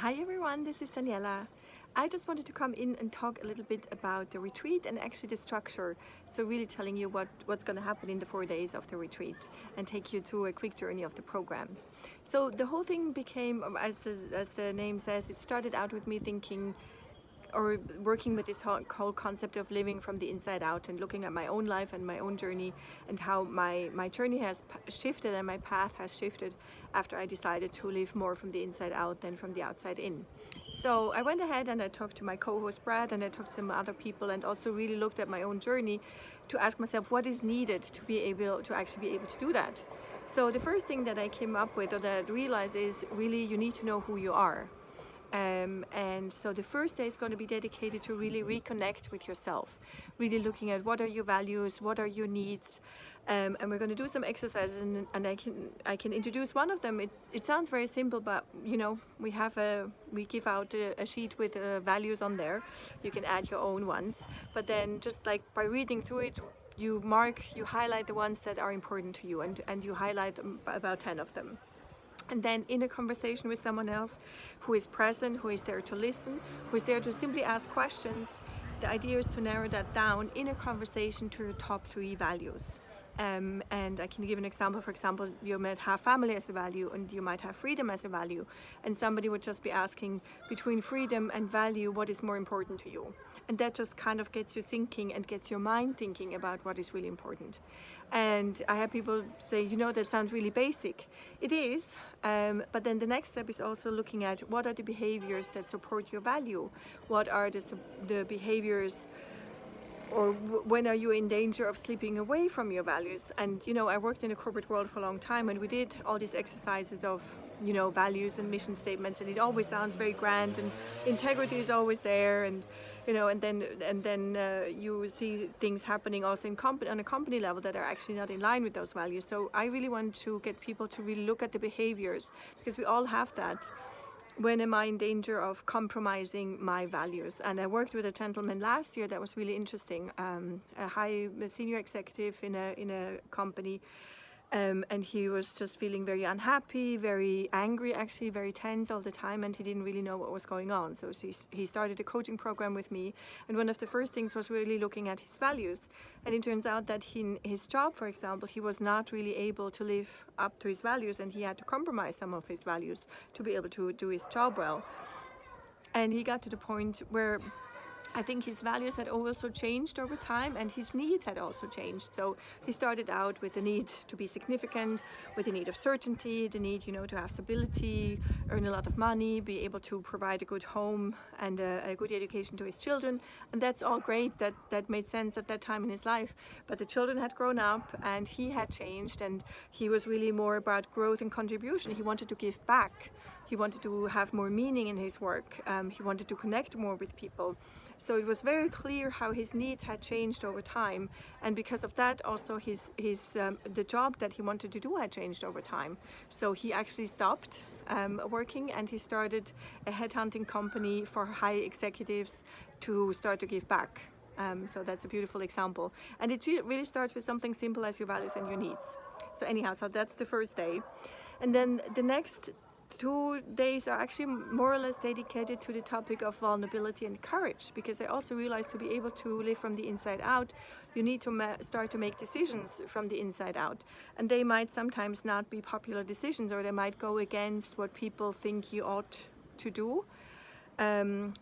Hi everyone, this is Daniela. I just wanted to come in and talk a little bit about the retreat and actually the structure. So really telling you what's going to happen in the 4 days of the retreat and take you through a quick journey of the program. So the whole thing became, as the name says, it started out with me thinking or working with this whole concept of living from the inside out and looking at my own life and my own journey and how my journey has shifted and my path has shifted after I decided to live more from the inside out than from the outside in. So I went ahead and I talked to my co-host Brad and I talked to some other people and also really looked at my own journey to ask myself what is needed to be able to actually be able to do that. So the first thing that I came up with or that I realized is really you need to know who you are. And so the first day is going to be dedicated to really reconnect with yourself, really looking at what are your values, what are your needs, and we're going to do some exercises and I can introduce one of them. It sounds very simple, but you know we give out a sheet with values on there. You can add your own ones, but then just like by reading through it, you highlight the ones that are important to you and you highlight about 10 of them. And then in a conversation with someone else who is present, who is there to listen, who is there to simply ask questions, the idea is to narrow that down in a conversation to your top 3 values. And I can give an example. For example, you might have family as a value and you might have freedom as a value. And somebody would just be asking between freedom and value, what is more important to you? And that just kind of gets you thinking and gets your mind thinking about what is really important. And I have people say, that sounds really basic. It is, but then the next step is also looking at what are the behaviors that support your value? What are the behaviors or when are you in danger of slipping away from your values? And I worked in the corporate world for a long time and we did all these exercises of values and mission statements, and it always sounds very grand and integrity is always there, and then you see things happening also on a company level that are actually not in line with those values. So I really want to get people to really look at the behaviors, because we all have that. When am I in danger of compromising my values? And I worked with a gentleman last year that was really interesting, a senior executive in a company, and he was just feeling very unhappy, very angry, actually very tense all the time, and he didn't really know what was going on. So he started a coaching program with me, and one of the first things was really looking at his values. And it turns out that in his job, for example, he was not really able to live up to his values, and he had to compromise some of his values to be able to do his job well. And he got to the point where I think his values had also changed over time and his needs had also changed. So he started out with the need to be significant, with the need of certainty, the need, to have stability, earn a lot of money, be able to provide a good home and a good education to his children. And that's all great. That made sense at that time in his life. But the children had grown up and he had changed, and he was really more about growth and contribution. He wanted to give back. He wanted to have more meaning in his work. He wanted to connect more with people. So it was very clear how his needs had changed over time, and because of that, also the job that he wanted to do had changed over time. So he actually stopped working and he started a headhunting company for high executives to start to give back. So that's a beautiful example, and it really starts with something simple as your values and your needs. So anyhow, so that's the first day, and then the next 2 days are actually more or less dedicated to the topic of vulnerability and courage, because I also realized to be able to live from the inside out, you need to start to make decisions from the inside out, and they might sometimes not be popular decisions, or they might go against what people think you ought to do.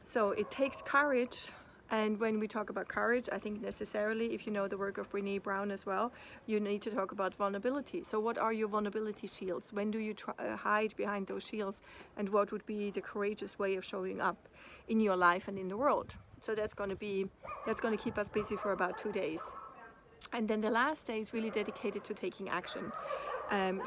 So it takes courage. And when we talk about courage, I think necessarily, if you know the work of Brené Brown as well, you need to talk about vulnerability. So what are your vulnerability shields? When do you hide behind those shields? And what would be the courageous way of showing up in your life and in the world? So that's going to keep us busy for about 2 days. And then the last day is really dedicated to taking action.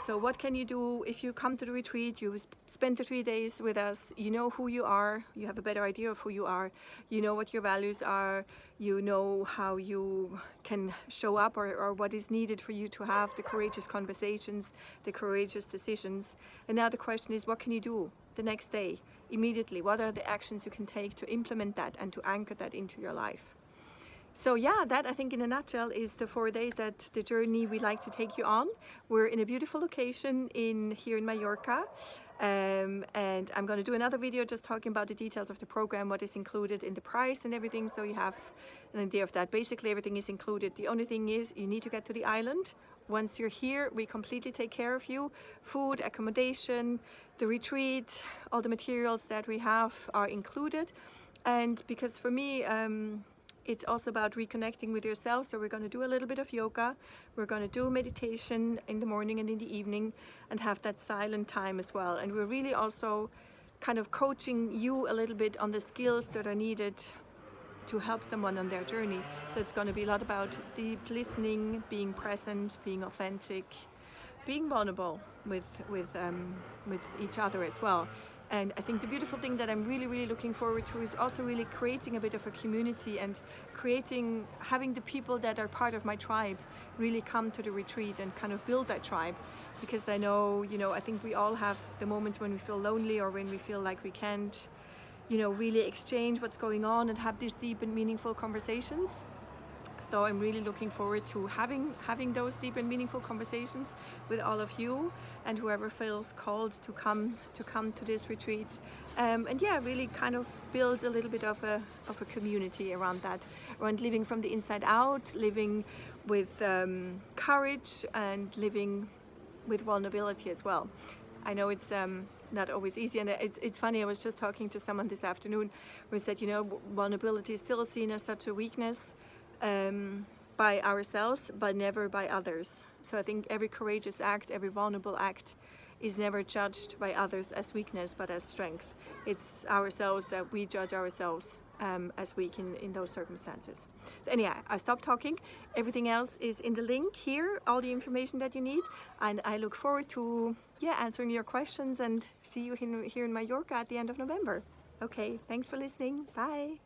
So what can you do if you come to the retreat? You spend the 3 days with us. You know who you are. You have a better idea of who you are. You know what your values are. You know how you can show up, or what is needed for you to have the courageous conversations, the courageous decisions. And now the question is, what can you do the next day, immediately? What are the actions you can take to implement that and to anchor that into your life? So yeah, that I think in a nutshell is the 4 days that the journey we like to take you on. We're in a beautiful location here in Mallorca. And I'm going to do another video just talking about the details of the program, what is included in the price and everything, so you have an idea of that. Basically everything is included. The only thing is you need to get to the island. Once you're here, we completely take care of you. Food, accommodation, the retreat, all the materials that we have are included. And because for me, it's also about reconnecting with yourself. So we're going to do a little bit of yoga. We're going to do meditation in the morning and in the evening and have that silent time as well. And we're really also kind of coaching you a little bit on the skills that are needed to help someone on their journey. So it's going to be a lot about deep listening, being present, being authentic, being vulnerable with each other as well. And I think the beautiful thing that I'm really looking forward to is also really creating a bit of a community and having the people that are part of my tribe really come to the retreat and kind of build that tribe. Because I know, I think we all have the moments when we feel lonely or when we feel like we can't, really exchange what's going on and have these deep and meaningful conversations. So I'm really looking forward to having those deep and meaningful conversations with all of you and whoever feels called to come to this retreat. And yeah, really kind of build a little bit of a community around that, around living from the inside out, living with courage and living with vulnerability as well. I know it's not always easy, and it's funny, I was just talking to someone this afternoon who said, vulnerability is still seen as such a weakness by ourselves, but never by others. So I think every courageous act, every vulnerable act is never judged by others as weakness, but as strength. It's ourselves that we judge ourselves as weak in those circumstances. So anyhow, I stopped talking. Everything else is in the link here, all the information that you need. And I look forward to answering your questions and see you here in Mallorca at the end of November. Okay, thanks for listening. Bye.